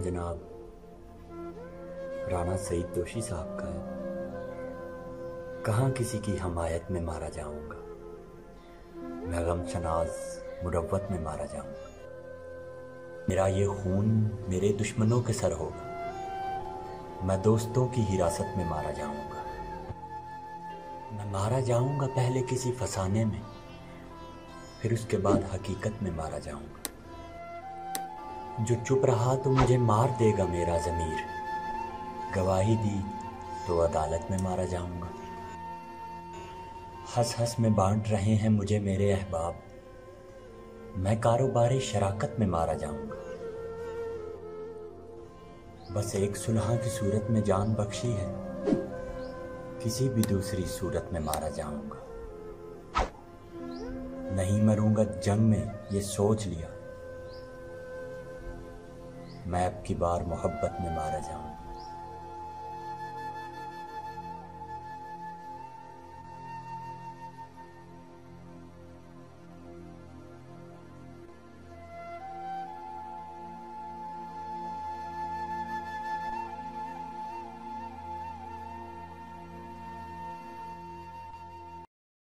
जनाब राणा सईद दोशी साहब का है। कहाँ किसी की हमायत में मारा जाऊंगा, मैं गम शनाज मुरव्वत में मारा जाऊंगा। मेरा ये खून मेरे दुश्मनों के सर होगा, मैं दोस्तों की हिरासत में मारा जाऊंगा। मैं मारा जाऊंगा पहले किसी फसाने में, फिर उसके बाद हकीकत में मारा जाऊंगा। जो चुप रहा तो मुझे मार देगा मेरा ज़मीर, गवाही दी तो अदालत में मारा जाऊंगा। हंस हंस में बांट रहे हैं मुझे मेरे अहबाब, मैं कारोबारी शराकत में मारा जाऊंगा। बस एक सुलह की सूरत में जान बख्शी है, किसी भी दूसरी सूरत में मारा जाऊंगा। नहीं मरूंगा जंग में ये सोच लिया, मैं अब की बार मोहब्बत में मारा जाऊंगा।